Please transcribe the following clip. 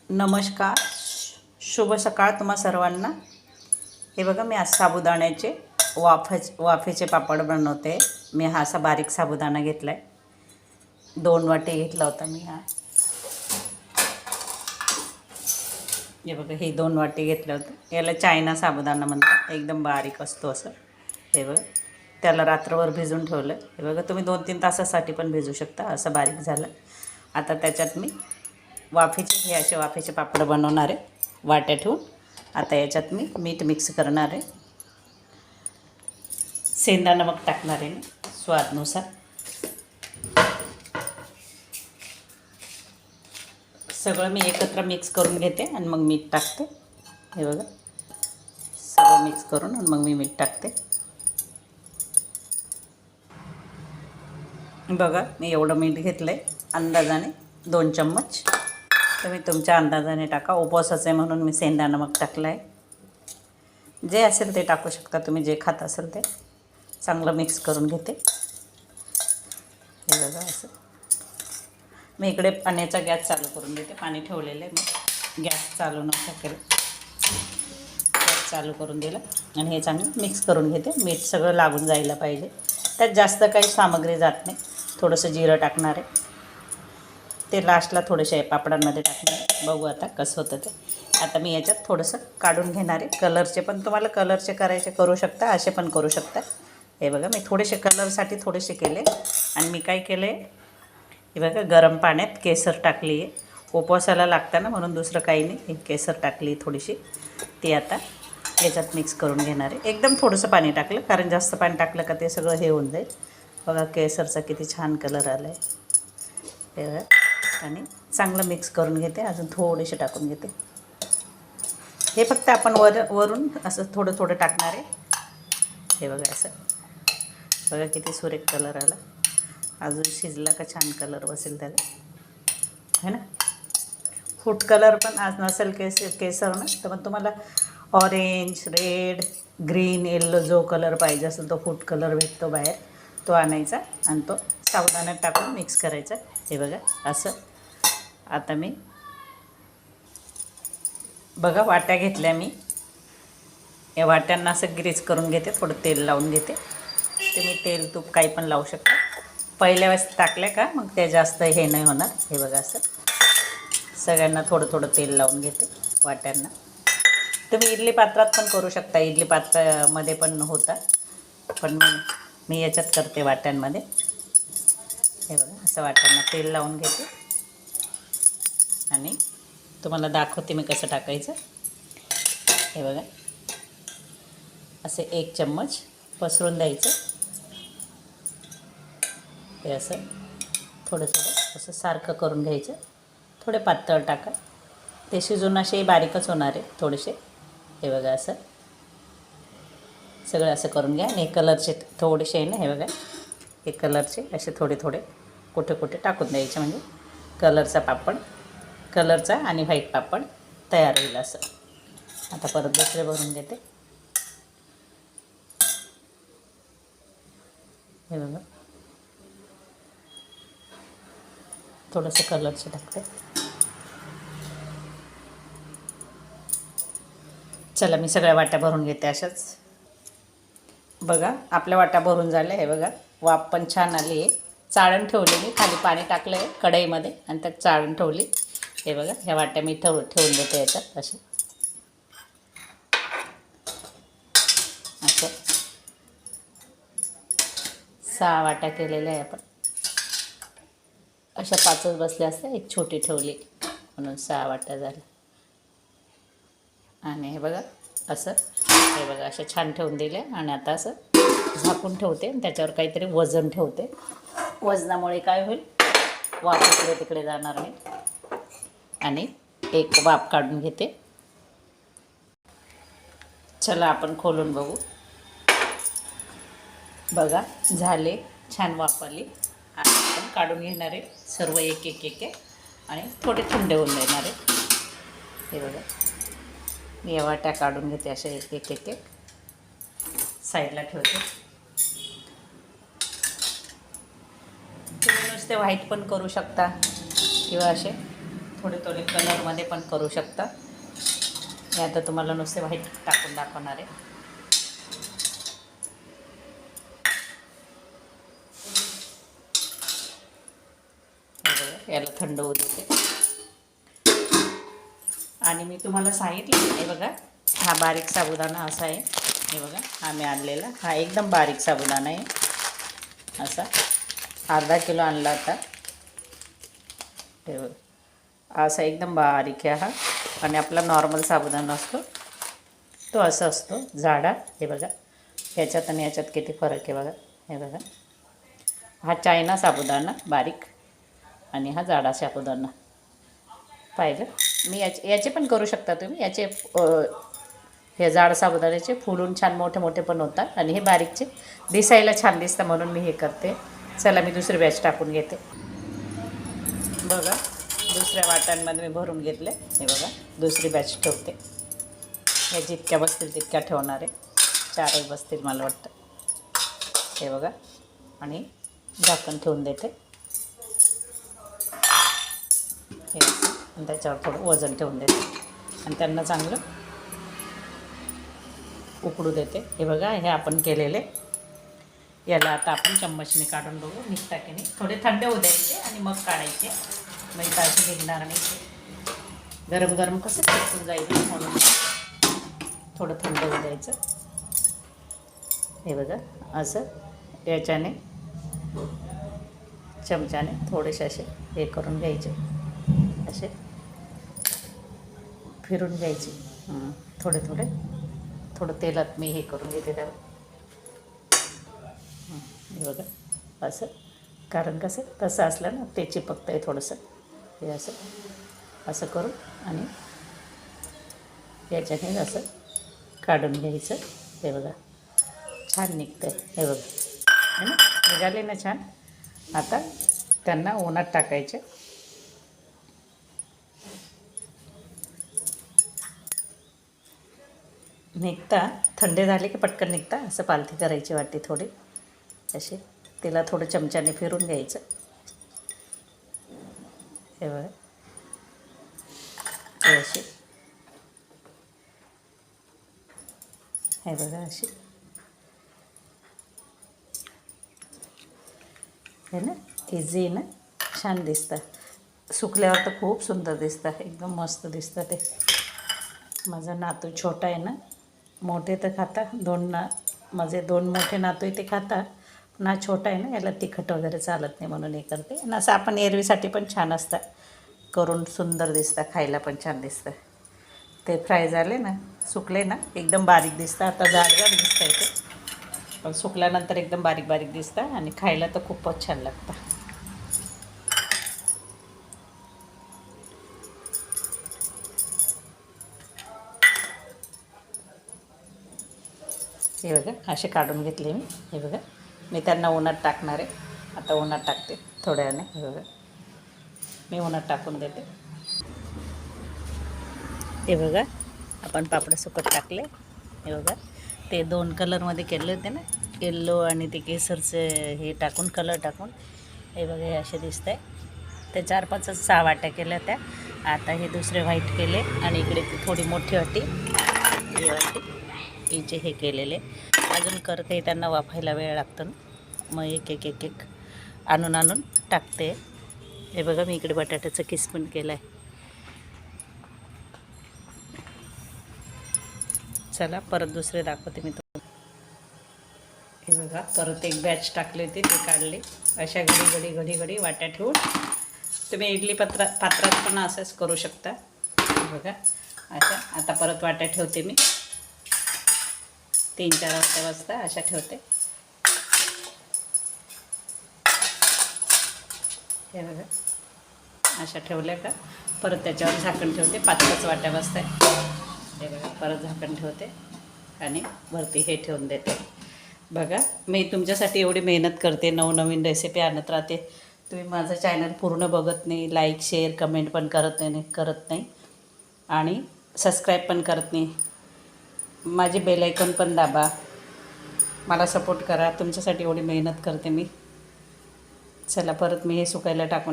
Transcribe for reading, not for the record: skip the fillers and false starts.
नमस्कार, शुभ सकाळ तुम्हा सर्वांना. हे बघा, मी आज साबुदाण्याचे वाफेचे पापड बनवते. मी हा असा बारीक साबुदाणा घेतला आहे. 2 वाटी घेतला होता मी हा. हे बघा, हे 2 वाटी घेतलं होतं. याला चायना साबुदाणा म्हणतात. एकदम बारीक असतो असं. हे बघा, त्याला रात्रभर भिजून ठेवलं. हे बघा, तुम्ही 2-3 तासासाठी पण भिजू शकता. असं बारीक झालं. आता त्याच्यात मी हे असे वाफेचे पापड बनवणार आहे वाट्या ठेवून. आता याच्यात मी मीठ मिक्स करणार आहे. सेंधा नमक टाकणार आहे मी स्वादनुसार. सगळं मी एकत्र मिक्स करून घेते आणि मग मीठ टाकते. हे बघा, सगळं मिक्स करून आणि मग मी मीठ टाकते. बघा, मी एवढं मीठ घेतलं आहे अंदाजाने 2 चम्मच. तुम्ही तुमच्या अंदाजाने टाका. उपवासाचे म्हणून मी सेंधा नमक टाकलं आहे. जे असेल ते टाकू शकता तुम्ही, जे खात असेल ते. चांगलं मिक्स करून घेते. हे बघा, असं मी इकडे पाण्याचा गॅस चालू करून देते. पाणी ठेवलेलं आहे मी. गॅस चालू नव्हता केलं, गॅस चालू करून दिला आणि हे चांगलं मिक्स करून घेते. मीठ सगळं लागून जायला पाहिजे. त्यात जास्त काही सामग्री जात नाही. थोडंसं जिरं टाकणार आहे, ते लास्टला थोडेसे पापडांमध्ये टाकणार. बघू आता कसं होतं ते. आता मी याच्यात थोडंसं काढून घेणार आहे. कलरचे पण तुम्हाला कलरचे करायचे करू शकता, असे पण करू शकता. हे बघा, मी थोडेसे कलरसाठी थोडेसे केले. आणि मी काय केले, हे बघा, गरम पाण्यात केसर टाकली आहे. उपवासाला लागतं ना, म्हणून दुसरं काही नाही. हे केसर टाकली थोडीशी, ती आता याच्यात मिक्स करून घेणार आहे. एकदम थोडंसं पाणी टाकलं, कारण जास्त पाणी टाकलं का ते सगळं हे होऊन जाईल. बघा, केसरचा किती छान कलर आला आहे. हे बघा, आणि चांगलं मिक्स करून घेते. अजून थोडेसे टाकून घेते. हे फक्त आपण वरून असं थोडं थोडं टाकणार आहे. हे बघा, असं बघा किती सुरेख कलर आला. अजून शिजला का छान कलर बसेल त्याला, है ना. फूड कलर पण आज नसेल केसर ना, तर मग तुम्हाला ऑरेंज, रेड, ग्रीन, येल्लो जो कलर पाहिजे असेल तो फूड कलर भेटतो बाहेर, तो आणायचा आणि तो साबुदाण्यात टाकून मिक्स करायचा. हे बघा, असं. आता मी बघा वाट्या घेतल्या मी. या वाट्यांना असं ग्रीस करून घेते. थोडं तेल लावून घेते. तुम्ही तेल तूप काही पण लावू शकता. पहिल्या वेळेस टाकल्या का मग ते जास्त हे नाही होणार. हे बघा, असं सगळ्यांना थोडं थोडं तेल लावून घेते वाट्यांना. तुम्ही इडली पात्रात पण करू शकता. इडली पात्रामध्ये पण होता, पण मी याच्यात करते वाट्यांमध्ये. हे बघा, असं वाट्यांना तेल लावून घेते आणि तुम्हाला दाखवते मी कसं टाकायचं. हे बघा, असे 1 चम्मच पसरून द्यायचं. हे असं थोडं थोडं असं सारखं करून घ्यायचं. थोडे पातळ टाका, ते शिजून असे बारीकच होणार आहे थोडेसे. हे बघा, असं सगळं असं करून घ्या. आणि कलरचे थोडेसे आहे ना, हे बघा, हे कलरचे असे थोडे थोडे कुठे कुठे टाकून द्यायचे. म्हणजे कलरचा आणि व्हाईट पापड तयार होईल. असं आता परत दुसरे भरून घेते. हे बघा, थोडंसं कलरचे टाकते. चला, मी सगळ्या वाट्या भरून घेते अशाच. बघा, आपल्या वाट्या भरून झाल्या. हे बघा, वाफ पण छान आली आहे. चाळण ठेवली मी, खाली पाणी टाकलं आहे कढईमध्ये आणि त्यात चाळण ठेवली. हे बघा, ह्या वाट्या मी ठेवून देते याच्यात. असं 6 वाट्या केलेल्या आहे आपण. अशा 5च बसल्या असत्या, एक छोटी ठेवली म्हणून 6 वाट्या झाल्या. आणि हे बघा, असं हे बघा, अशा छान ठेवून दिल्या. आणि आता असं झाकून ठेवते आणि त्याच्यावर काहीतरी वजन ठेवते. वजनामुळे काय होईल, वाफ इकडे तिकडे जाणार नाही. आणि एक वाफ काढून घेते. चला, आपण खोलून बघू. बघा, झाले, छान वाफ आली. आणि आपण काढून घेणार आहे सर्व एक एक एक एक आणि थोडे थंड होऊन देणार आहे. हे बघा, मी या वाट्या काढून घेते अशा एक एक एक एक साईडला ठेवते. तुम्ही नुसते व्हाईट पण करू शकता किंवा असे थोडे थोडे कलरमध्ये पण करू शकता. मी आता तुम्हाला नुसते व्हाईट टाकून दाखवणार आहे. याला थंड होऊ देते. आणि मी तुम्हाला सांगितलं हे बघा, हा बारीक साबुदाणा असा आहे. हे बघा, हा मी आणलेला हा एकदम बारीक साबुदाणा आहे. असा अर्धा किलो आणला होता. हे बघा, असा एकदम बारीक आहे हा. आणि आपला नॉर्मल साबुदाणा असतो तो असा असतो जाडा. हे बघा, ह्याच्यात आणि ह्याच्यात किती फरक आहे बघा. हे बघा, हा चायना साबुदाणा बारीक आणि हा जाडा साबुदाणा पाहिजे. मी याचे पण करू शकता तुम्ही. याचे हे जाड साबुदाण्याचे फुलून छान मोठे मोठे पण होतात आणि हे बारीकचे दिसायला छान दिसतं म्हणून मी हे करते. चला मी दुसरी बॅच टाकून घेते. बघा, दुसऱ्या वाट्यांमध्ये मी भरून घेतले. हे बघा, दुसरी बॅच ठेवते. हे जितक्या बसतील तितक्या ठेवणार आहे. 4 बसतील मला वाटतं. हे बघा, आणि झाकण ठेवून देते. हे आणि त्याच्यावर थोडं वजन ठेवून देते आणि त्यांना चांगलं उकडू देते. हे बघा, हे आपण केलेले याला आता आपण चम्मचने काढून बघू. निघता की नाही. थोडे थंड होऊ द्यायचे आणि मग काढायचे. म्हणजे ताजे निघणार नाही. गरम गरम कसं चिकटून जाईल म्हणून थोडं थंड होऊ द्यायचं. हे बघा, असं याच्याने चमच्याने थोडेसे असे हे करून घ्यायचे. असे फिरून घ्यायचे. थोडे थोडे थोडं तेलात मी हे करून घेते त्यावर. हे बघा, असं. कारण कसं तसं असलं ना ते चिपकतं आहे थोडंसं. हे असं असं करून आणि याच्याने असं काढून घ्यायचं. हे बघा, छान निघतं आहे. हे बघा, है ना, निघाले ना छान. आता त्यांना उन्हात टाकायचे. निघता थंड झाले की पटकन निघता. असं पालथी करायची वाटी थोडी अशी. तिला थोडं चमच्याने फिरून घ्यायचं. हे बघा, हे अशी. हे बघा, अशी. हे ना, इझी ना, छान दिसतं. सुकल्यावर तर खूप सुंदर दिसतं. एकदम मस्त दिसतं ते. माझा नातू छोटा आहे ना, मोठे तर खाता माझे 2 मोठे नातू आहे ते खाता. ना छोटा आहे ना, याला तिखट वगैरे चालत नाही म्हणून हे करते. आणि असं आपण एरवीसाठी पण छान असतं करून. सुंदर दिसतं, खायला पण छान दिसतं. ते फ्राय झाले ना, सुकले ना, एकदम बारीक दिसतं. आता जाड दिसतं इथे, पण सुकल्यानंतर एकदम बारीक बारीक दिसतं आणि खायला तर खूपच छान लागतं. हे बघा, असे काढून घेतले मी. हे बघा, मी त्यांना उन्हात टाकणार आहे. आता उन्हात टाकते थोड्या वेळाने. हे बघा, मी उन्हात टाकून देते. हे बघा, आपण पापड सुकत टाकले. हे बघा, ते 2 कलरमध्ये केले होते ना, येल्लो आणि ते केसरचे हे टाकून, कलर टाकून. हे बघा, हे असे दिसत आहे. ते 4-5-6 वाट्या केल्या त्या. आता हे दुसरे व्हाईट केले आणि इकडे ती थोडी मोठी वाटी, ही वाटी, हिचे हे केलेले. अजून करते, त्यांना वाफायला वेळ लागतो ना, मग एक एक एक एक आणून टाकते. हे बघा, मी इकडे बटाट्याचं किस पण केलं आहे. चला परत दुसरे दाखवते मी तुम्हाला. हे बघा, परत एक बॅच टाकले होते, ते काढले. अशा घडी वाट्या ठेवून तुम्ही इडली पात्रात पण असंच करू शकता. हे बघा, अशा. आता परत वाट्या ठेवते मी. 3-4 वाजता अशा ठेवते. हे बघा, अशा ठेवल्या का परत त्याच्यावर झाकण ठेवते. 5-5 वाट्या बसतात. हे बघा, परत झाकण ठेवते आणि वरती हे ठेवून देते. बघा, मी तुमच्यासाठी एवढी मेहनत करते, नवनवीन रेसिपी आणत राहते. तुम्ही माझं चॅनल पूर्ण बघत नाही, लाईक शेअर कमेंट पण करत नाही आणि सबस्क्राईब पण करत नाही. माझे बेल आयकॉन पण दाबा, मला सपोर्ट करा. तुमच्यासाठी एवढी मेहनत करते मी. चला परत मी हे सुकायला टाकून